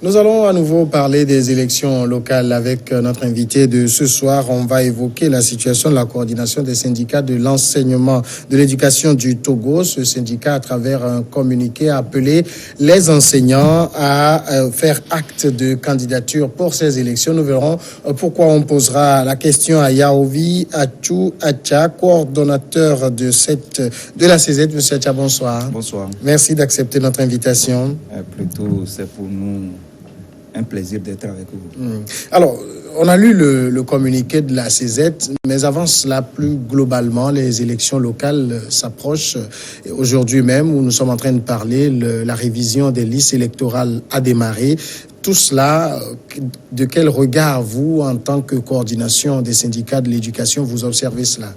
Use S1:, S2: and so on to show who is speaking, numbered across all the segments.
S1: Nous allons à nouveau parler des élections locales avec notre invité de ce soir. On va évoquer la situation de la coordination des syndicats de l'enseignement de l'éducation du Togo. Ce syndicat, à travers un communiqué, a appelé les enseignants à faire acte de candidature pour ces élections. Nous verrons pourquoi. On posera la question à Yaovi Achou Acha, coordonnateur de la CZ. Monsieur Acha, bonsoir.
S2: Bonsoir.
S1: Merci d'accepter notre invitation.
S2: Plutôt, c'est pour nous un plaisir d'être avec vous.
S1: Alors, on a lu le communiqué de la CZ, mais avant cela, plus globalement, les élections locales s'approchent. Aujourd'hui même, où nous sommes en train de parler, la révision des listes électorales a démarré. Tout cela, de quel regard, vous, en tant que coordination des syndicats de l'éducation, vous observez cela?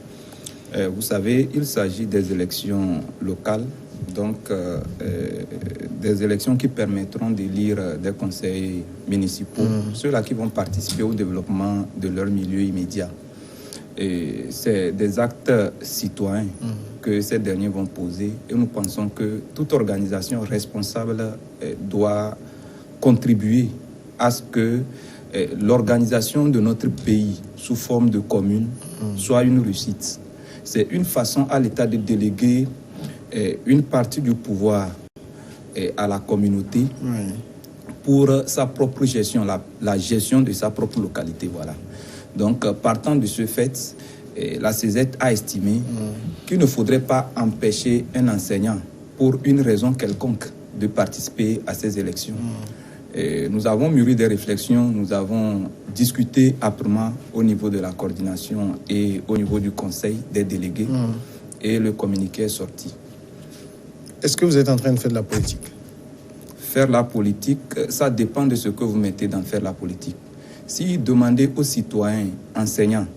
S2: Vous savez, il s'agit des élections locales, donc des élections qui permettront d'élire des conseils municipaux, ceux-là qui vont participer au développement de leur milieu immédiat. Et c'est des actes citoyens que ces derniers vont poser, et nous pensons que toute organisation responsable doit contribuer à ce que l'organisation de notre pays sous forme de commune soit une réussite. C'est une façon à l'État de déléguer une partie du pouvoir à la communauté pour sa propre gestion, la gestion de sa propre localité. Voilà. Donc, partant de ce fait, la CZ a estimé qu'il ne faudrait pas empêcher un enseignant, pour une raison quelconque, de participer à ces élections. Nous avons mûri des réflexions, nous avons discuté âprement au niveau de la coordination et au niveau du conseil des délégués, et le communiqué est sorti.
S1: Est-ce que vous êtes en train de faire de la politique?
S2: Faire la politique, ça dépend de ce que vous mettez dans faire la politique. Si demandez aux citoyens enseignants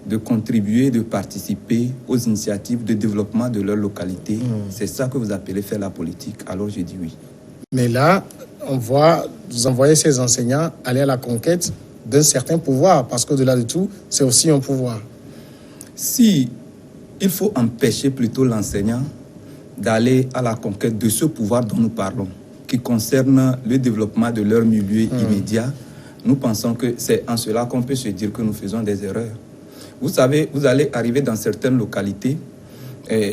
S2: de contribuer, de participer aux initiatives de développement de leur localité, c'est ça que vous appelez faire la politique, alors j'ai dit oui.
S1: Mais là, vous envoyez ces enseignants aller à la conquête d'un certain pouvoir, parce qu'au-delà de tout, c'est aussi un pouvoir.
S2: Si il faut empêcher plutôt l'enseignant d'aller à la conquête de ce pouvoir dont nous parlons, qui concerne le développement de leur milieu immédiat, nous pensons que c'est en cela qu'on peut se dire que nous faisons des erreurs. Vous savez, vous allez arriver dans certaines localités,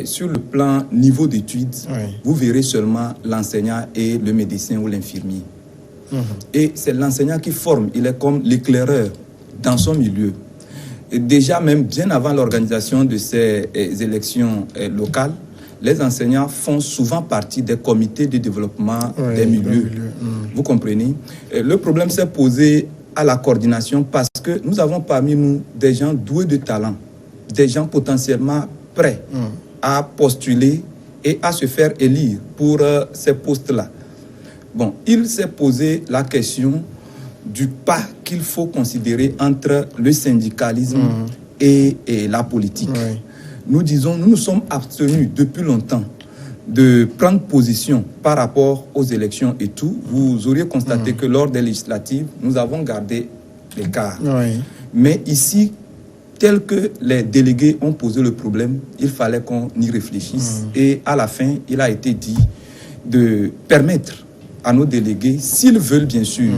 S2: sur le plan niveau d'études, vous verrez seulement l'enseignant et le médecin ou l'infirmier. Et c'est l'enseignant qui forme, il est comme l'éclaireur dans son milieu. Et déjà même bien avant l'organisation de ces élections locales, les enseignants font souvent partie des comités de développement des milieux. Vous comprenez? Le problème s'est posé à la coordination parce que nous avons parmi nous des gens doués de talent, des gens potentiellement prêts à postuler et à se faire élire pour ces postes-là. Bon, il s'est posé la question du pas qu'il faut considérer entre le syndicalisme et la politique. Nous disons, nous nous sommes abstenus depuis longtemps de prendre position par rapport aux élections et tout. Vous auriez constaté que lors des législatives, nous avons gardé l'écart. Mais ici, tel que les délégués ont posé le problème, il fallait qu'on y réfléchisse. Et à la fin, il a été dit de permettre à nos délégués, s'ils veulent bien sûr,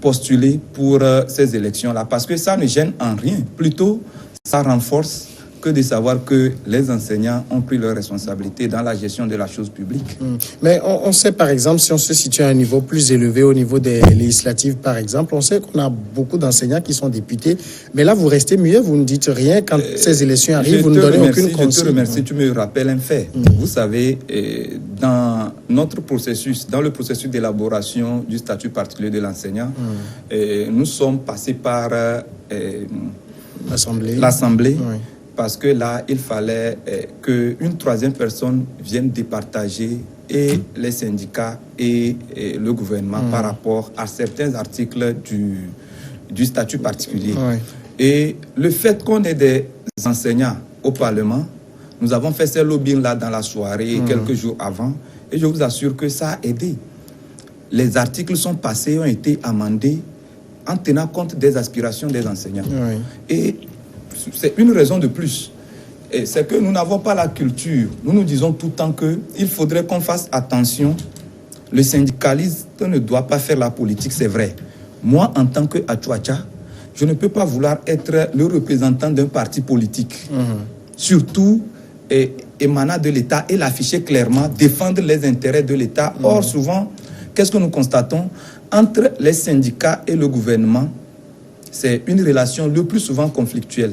S2: postuler pour ces élections-là. Parce que ça ne gêne en rien. Plutôt, ça renforce que de savoir que les enseignants ont pris leurs responsabilités dans la gestion de la chose publique.
S1: Mais on sait, par exemple, si on se situe à un niveau plus élevé, au niveau des législatives, par exemple, on sait qu'on a beaucoup d'enseignants qui sont députés. Mais là, vous restez muet, vous ne dites rien. Quand ces élections arrivent, vous ne donnez aucune consigne.
S2: Je te remercie, tu me rappelles un fait. Vous savez, dans notre processus, dans le processus d'élaboration du statut particulier de l'enseignant, nous sommes passés par l'Assemblée. Parce que là, il fallait qu'une troisième personne vienne départager et les syndicats et le gouvernement par rapport à certains articles du statut particulier. Et le fait qu'on ait des enseignants au Parlement, nous avons fait ces lobbying-là dans la soirée, quelques jours avant, et je vous assure que ça a aidé. Les articles sont passés, ont été amendés en tenant compte des aspirations des enseignants. Et c'est une raison de plus. C'est que nous n'avons pas la culture. Nous nous disons tout le temps qu'il faudrait qu'on fasse attention le syndicaliste ne doit pas faire la politique, c'est vrai. Moi, en tant qu'Achuacha, je ne peux pas vouloir être le représentant d'un parti politique. Surtout émanant de l'État et l'afficher clairement, défendre les intérêts de l'État. Or, souvent, qu'est-ce que nous constatons? Entre les syndicats et le gouvernement, c'est une relation le plus souvent conflictuelle.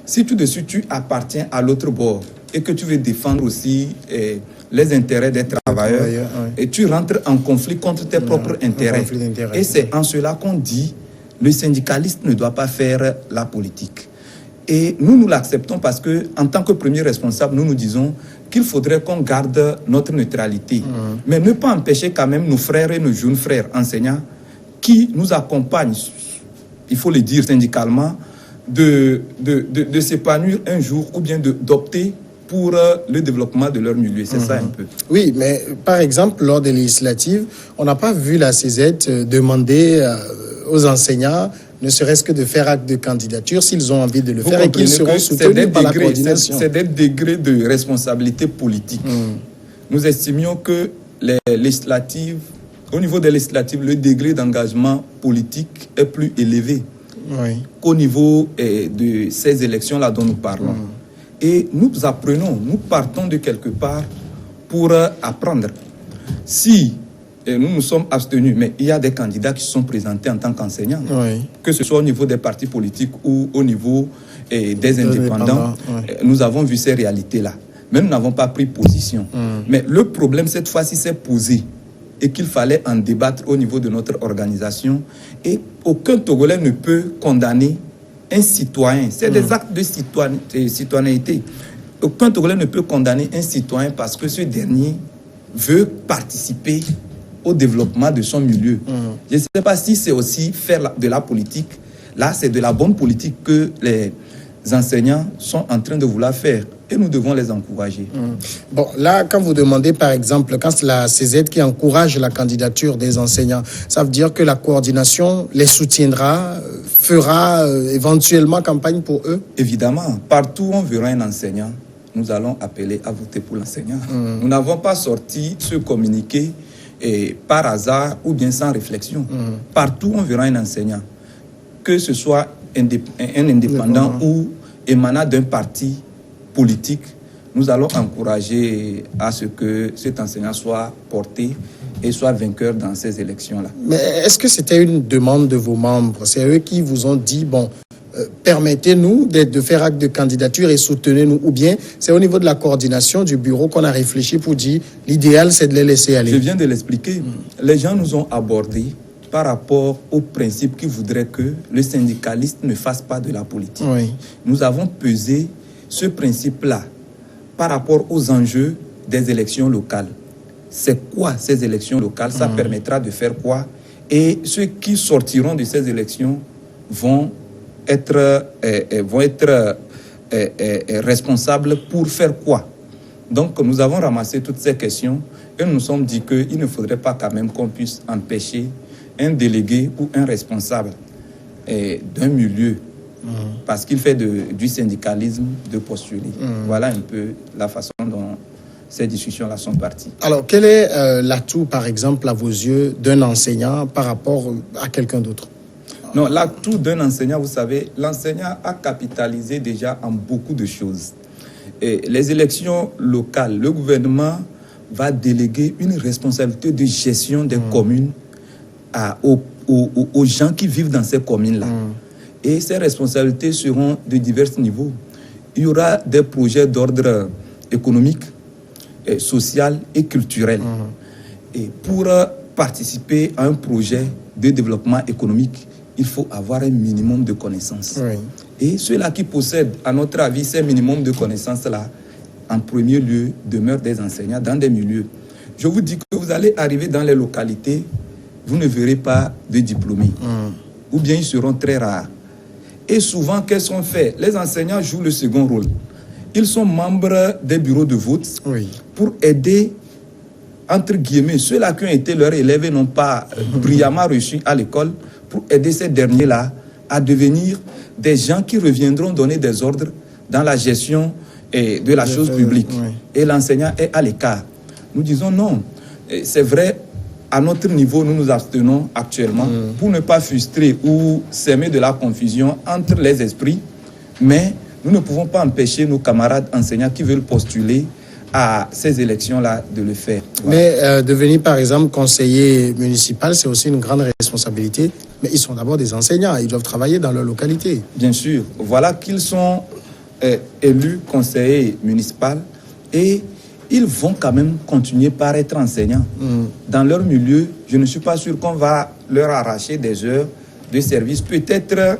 S2: Si tout de suite tu appartiens à l'autre bord et que tu veux défendre aussi les intérêts des travailleurs, et tu rentres en conflit contre tes propres intérêts. Et c'est en cela qu'on dit le syndicaliste ne doit pas faire la politique. Et nous l'acceptons parce que, en tant que premier responsable, nous disons qu'il faudrait qu'on garde notre neutralité. Mais ne pas empêcher quand même nos frères et nos jeunes frères enseignants qui nous accompagnent, il faut le dire syndicalement, de s'épanouir un jour ou bien d'opter pour le développement de leur milieu. C'est ça un peu.
S1: Oui, mais par exemple, lors des législatives, on n'a pas vu la CZ demander aux enseignants ne serait-ce que de faire acte de candidature s'ils ont envie de le faire et qu'ils seront soutenus par la coordination.
S2: C'est des degrés de responsabilité politique. Nous estimions que les législatives, au niveau des législatives, le degré d'engagement politique est plus élevé qu'au niveau de ces élections-là dont nous parlons. Et nous apprenons, nous partons de quelque part pour apprendre. Si nous nous sommes abstenus, mais il y a des candidats qui se sont présentés en tant qu'enseignants, que ce soit au niveau des partis politiques ou au niveau des indépendants. Nous avons vu ces réalités-là. Mais nous n'avons pas pris position. Mais le problème, cette fois-ci, s'est posé et qu'il fallait en débattre au niveau de notre organisation. Et aucun Togolais ne peut condamner un citoyen. C'est des actes de citoyenneté. Aucun Togolais ne peut condamner un citoyen parce que ce dernier veut participer au développement de son milieu. Je ne sais pas si c'est aussi faire de la politique. Là, c'est de la bonne politique que les enseignants sont en train de vouloir faire. Et nous devons les encourager.
S1: Bon, là, quand vous demandez, par exemple, quand c'est la CZ qui encourage la candidature des enseignants, ça veut dire que la coordination les soutiendra, fera éventuellement campagne pour eux?
S2: Évidemment. Partout où on verra un enseignant, nous allons appeler à voter pour l'enseignant. Nous n'avons pas sorti ce communiqué par hasard ou bien sans réflexion. Partout où on verra un enseignant, que ce soit un indépendant ou émanant d'un parti politique, nous allons encourager à ce que cet enseignant soit porté et soit vainqueur dans ces élections-là.
S1: Mais est-ce que c'était une demande de vos membres? C'est eux qui vous ont dit, bon, permettez-nous de faire acte de candidature et soutenez-nous, ou bien c'est au niveau de la coordination du bureau qu'on a réfléchi pour dire l'idéal c'est de les laisser aller?
S2: Je viens de l'expliquer. Les gens nous ont abordés par rapport au principe qui voudrait que le syndicaliste ne fasse pas de la politique. Nous avons pesé ce principe-là par rapport aux enjeux des élections locales. C'est quoi ces élections locales? Ça permettra de faire quoi? Et ceux qui sortiront de ces élections vont être responsables pour faire quoi? Donc nous avons ramassé toutes ces questions et nous nous sommes dit qu'il ne faudrait pas quand même qu'on puisse empêcher un délégué ou un responsable d'un milieu parce qu'il fait du syndicalisme de postuler. Voilà un peu la façon dont ces discussions-là sont parties.
S1: Alors, quel est l'atout, par exemple, à vos yeux, d'un enseignant par rapport à quelqu'un d'autre?
S2: Non, l'atout d'un enseignant, vous savez, l'enseignant a capitalisé déjà en beaucoup de choses. Et les élections locales, le gouvernement va déléguer une responsabilité de gestion des communes aux gens qui vivent dans ces communes-là. Et ces responsabilités seront de divers niveaux. Il y aura des projets d'ordre économique, social et culturel. Et pour participer à un projet de développement économique, il faut avoir un minimum de connaissances. Et ceux-là qui possèdent, à notre avis, ces minimums de connaissances-là, en premier lieu, demeurent des enseignants dans des milieux. Je vous dis que vous allez arriver dans les localités, vous ne verrez pas de diplômés. Ou bien ils seront très rares. Et souvent, qu'est-ce qu'on fait? Les enseignants jouent le second rôle. Ils sont membres des bureaux de vote pour aider, entre guillemets, ceux-là qui ont été leurs élèves et n'ont pas brillamment reçu à l'école, pour aider ces derniers-là à devenir des gens qui reviendront donner des ordres dans la gestion de la chose publique. Et l'enseignant est à l'écart. Nous disons non. C'est vrai, à notre niveau, nous nous abstenons actuellement pour ne pas frustrer ou semer de la confusion entre les esprits, mais nous ne pouvons pas empêcher nos camarades enseignants qui veulent postuler à ces élections-là de le faire.
S1: Voilà. Mais devenir, par exemple, conseiller municipal, c'est aussi une grande responsabilité. Mais ils sont d'abord des enseignants, ils doivent travailler dans leur localité.
S2: Bien sûr. Voilà qu'ils sont élus conseillers municipaux et ils vont quand même continuer par être enseignants. Dans leur milieu, je ne suis pas sûr qu'on va leur arracher des heures de service. Peut-être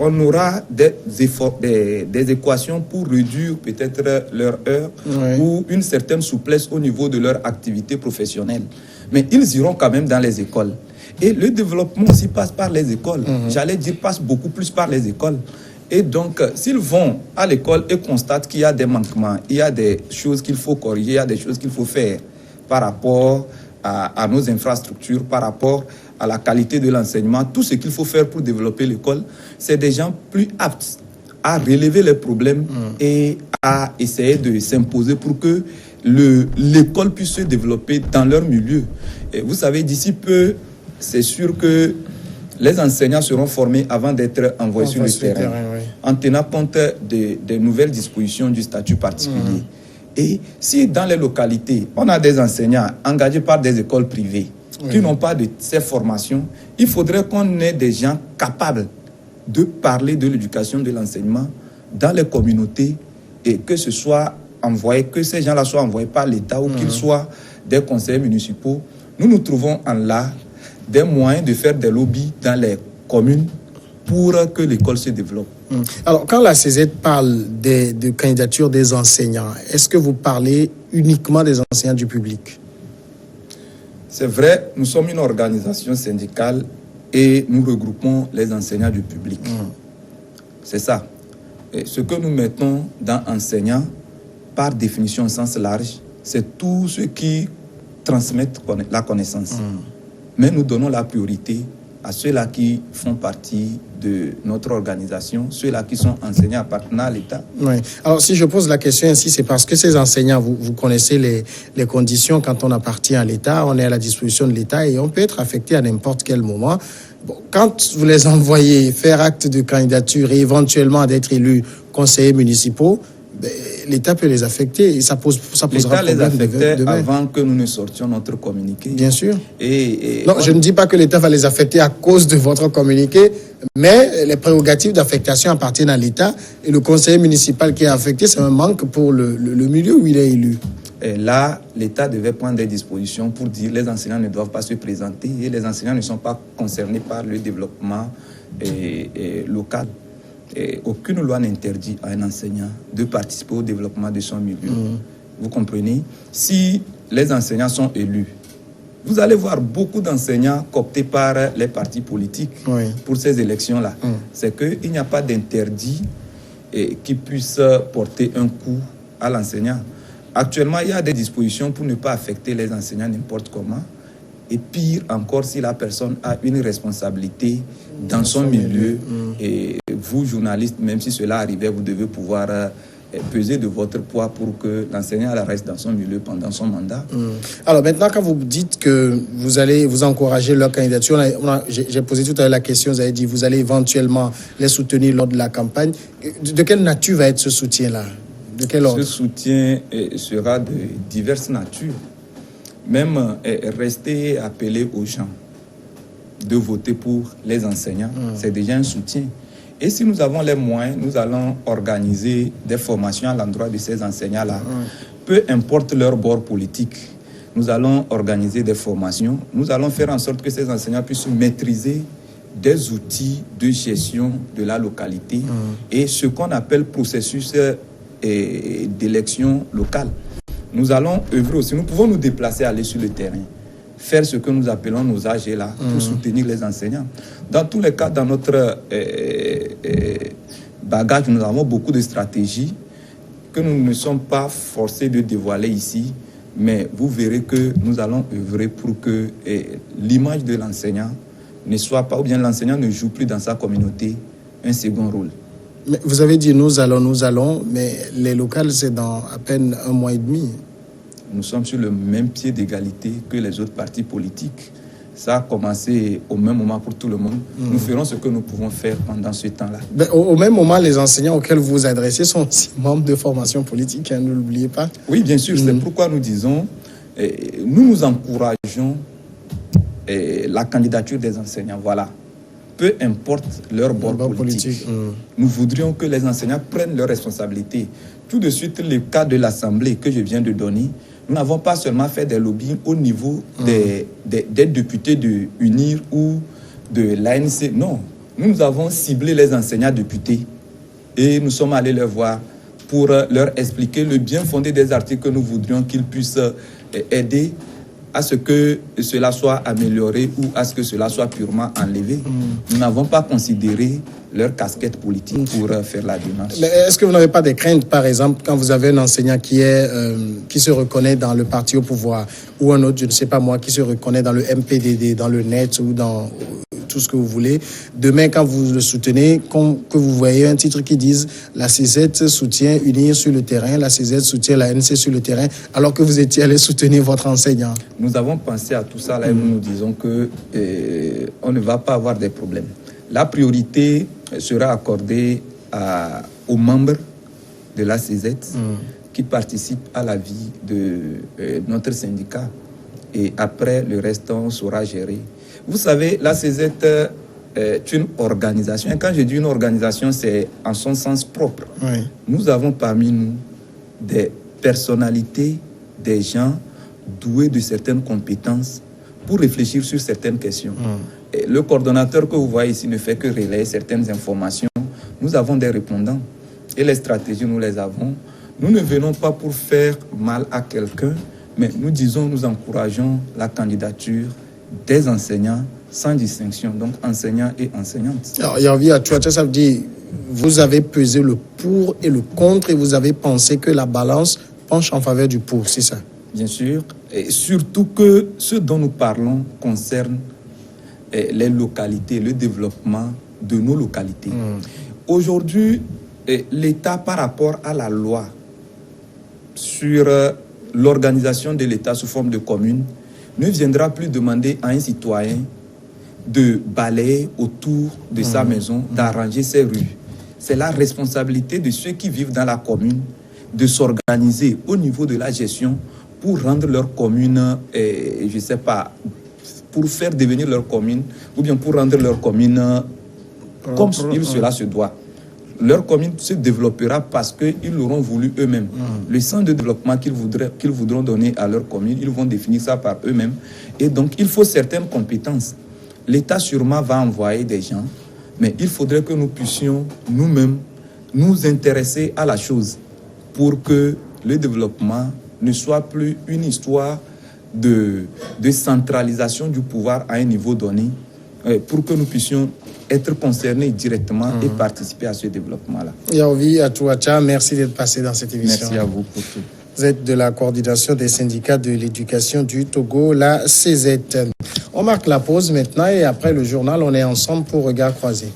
S2: on aura des équations pour réduire peut-être leur heure ou une certaine souplesse au niveau de leur activité professionnelle. Mais ils iront quand même dans les écoles. Et le développement aussi passe par les écoles. J'allais dire passe beaucoup plus par les écoles. Et donc, s'ils vont à l'école et constatent qu'il y a des manquements, il y a des choses qu'il faut corriger, il y a des choses qu'il faut faire par rapport à nos infrastructures, par rapport à la qualité de l'enseignement, tout ce qu'il faut faire pour développer l'école, c'est des gens plus aptes à relever les problèmes et à essayer de s'imposer pour que l'école puisse se développer dans leur milieu. Et vous savez, d'ici peu, c'est sûr que les enseignants seront formés avant d'être envoyés sur le terrain, en tenant compte des nouvelles dispositions du statut particulier. Et si dans les localités, on a des enseignants engagés par des écoles privées qui n'ont pas de ces formations, il faudrait qu'on ait des gens capables de parler de l'éducation, de l'enseignement dans les communautés et que ce soit envoyé, que ces gens-là soient envoyés par l'État ou qu'ils soient des conseillers municipaux. Nous trouvons en là des moyens de faire des lobbies dans les communes pour que l'école se développe.
S1: Alors, quand la CZ parle de candidature des enseignants, est-ce que vous parlez uniquement des enseignants du public?
S2: C'est vrai, nous sommes une organisation syndicale et nous regroupons les enseignants du public. C'est ça. Et ce que nous mettons dans enseignants, par définition au sens large, c'est tous ceux qui transmettent la connaissance. Mais nous donnons la priorité à ceux-là qui font partie de notre organisation, ceux-là qui sont enseignants appartenant à l'État.
S1: Oui. Alors, si je pose la question ainsi, c'est parce que ces enseignants, vous connaissez les conditions quand on appartient à l'État, on est à la disposition de l'État et on peut être affecté à n'importe quel moment. Bon, quand vous les envoyez faire acte de candidature et éventuellement d'être élus conseillers municipaux, l'État peut les affecter et ça posera
S2: l'État
S1: problème.
S2: Les affectait avant que nous ne sortions notre communiqué.
S1: Bien sûr.
S2: Non,
S1: je ne dis pas que l'État va les affecter à cause de votre communiqué, mais les prérogatives d'affectation appartiennent à l'État et le conseiller municipal qui est affecté, c'est un manque pour le milieu où il est élu.
S2: Et là, l'État devait prendre des dispositions pour dire que les enseignants ne doivent pas se présenter et les enseignants ne sont pas concernés par le développement local. Et aucune loi n'interdit à un enseignant de participer au développement de son milieu. Vous comprenez? Si les enseignants sont élus, vous allez voir beaucoup d'enseignants cooptés par les partis politiques pour ces élections-là. C'est qu'il n'y a pas d'interdit qui puisse porter un coup à l'enseignant. Actuellement, il y a des dispositions pour ne pas affecter les enseignants n'importe comment. Et pire encore, si la personne a une responsabilité dans son milieu, et vous, journalistes, même si cela arrivait, vous devez pouvoir peser de votre poids pour que l'enseignant reste dans son milieu pendant son mandat.
S1: Alors maintenant, quand vous dites que vous allez vous encourager leur candidature, j'ai posé tout à l'heure la question, vous avez dit vous allez éventuellement les soutenir lors de la campagne. De quelle nature va être ce soutien-là? De quel ordre?
S2: Ce soutien sera de diverses natures. Même rester appelé aux gens de voter pour les enseignants, c'est déjà un soutien. Et si nous avons les moyens, nous allons organiser des formations à l'endroit de ces enseignants-là. Peu importe leur bord politique, nous allons organiser des formations. Nous allons faire en sorte que ces enseignants puissent maîtriser des outils de gestion de la localité et ce qu'on appelle processus d'élection locale. Nous allons œuvrer aussi, nous pouvons nous déplacer, aller sur le terrain, faire ce que nous appelons nos AG là, pour soutenir les enseignants. Dans tous les cas, dans notre bagage, nous avons beaucoup de stratégies que nous ne sommes pas forcés de dévoiler ici, mais vous verrez que nous allons œuvrer pour que l'image de l'enseignant ne soit pas, ou bien l'enseignant ne joue plus dans sa communauté un second rôle.
S1: Mais vous avez dit nous allons, mais les locales, c'est dans à peine un mois et demi.
S2: nous sommes sur le même pied d'égalité que les autres partis politiques. Ça a commencé au même moment pour tout le monde. Nous ferons ce que nous pouvons faire pendant ce temps-là.
S1: Au même moment, les enseignants auxquels vous vous adressez sont aussi membres de formation politique, hein, ne l'oubliez pas.
S2: Oui, bien sûr. C'est pourquoi nous disons, nous encourageons la candidature des enseignants. Voilà. Peu importe leur bord politique. Nous voudrions que les enseignants prennent leurs responsabilités. Tout de suite, le cas de l'Assemblée que je viens de donner, nous n'avons pas seulement fait des lobbying au niveau des députés de UNIR ou de l'ANC. Non, nous avons ciblé les enseignants députés et nous sommes allés les voir pour leur expliquer le bien fondé des articles que nous voudrions qu'ils puissent aider à ce que cela soit amélioré ou à ce que cela soit purement enlevé. Nous n'avons pas considéré leur casquette politique pour faire la démarche.
S1: Mais est-ce que vous n'avez pas des craintes, par exemple, quand vous avez un enseignant qui se reconnaît dans le parti au pouvoir, ou un autre, je ne sais pas moi, qui se reconnaît dans le MPDD, dans le NET ou dans tout ce que vous voulez. Demain, quand vous le soutenez, que vous voyez un titre qui dise la CZ soutient UNIR sur le terrain, la CZ soutient la NC sur le terrain, alors que vous étiez allé soutenir votre enseignant.
S2: Nous avons pensé à tout ça là et nous nous disons que on ne va pas avoir des problèmes. La priorité sera accordée aux membres de la CZ qui participent à la vie de notre syndicat. Et après, le reste, on saura gérer. Vous savez, la CZ est une organisation. Et quand je dis une organisation, c'est en son sens propre.
S1: Oui.
S2: Nous avons parmi nous des personnalités, des gens doués de certaines compétences pour réfléchir sur certaines questions. Et le coordonnateur que vous voyez ici ne fait que relayer certaines informations. Nous avons des répondants et les stratégies, nous les avons. Nous ne venons pas pour faire mal à quelqu'un, mais nous disons, nous encourageons la candidature des enseignants sans distinction, donc enseignants et enseignantes.
S1: Alors, Yarvi Atouacha, ça veut dire, vous avez pesé le pour et le contre et vous avez pensé que la balance penche en faveur du pour, c'est ça?
S2: Bien sûr, et surtout que ce dont nous parlons concerne les localités, le développement de nos localités. Aujourd'hui, l'État, par rapport à la loi sur l'organisation de l'État sous forme de communes, ne viendra plus demander à un citoyen de balayer autour de sa maison, d'arranger ses rues. C'est la responsabilité de ceux qui vivent dans la commune de s'organiser au niveau de la gestion pour rendre leur commune, je ne sais pas, pour faire devenir leur commune, ou bien pour rendre leur commune comme cela se doit. Leur commune se développera parce qu'ils l'auront voulu eux-mêmes. Le centre de développement qu'ils voudront donner à leur commune, ils vont définir ça par eux-mêmes. Et donc, il faut certaines compétences. L'État sûrement va envoyer des gens, mais il faudrait que nous puissions nous-mêmes nous intéresser à la chose pour que le développement ne soit plus une histoire de centralisation du pouvoir à un niveau donné, pour que nous puissions être concernés directement et participer à ce développement-là.
S1: Yarvi Atouacha, merci d'être passé dans cette émission.
S2: Merci à vous pour tout.
S1: Vous êtes de la coordination des syndicats de l'éducation du Togo, la CZ. On marque la pause maintenant et après le journal, on est ensemble pour Regard Croisé.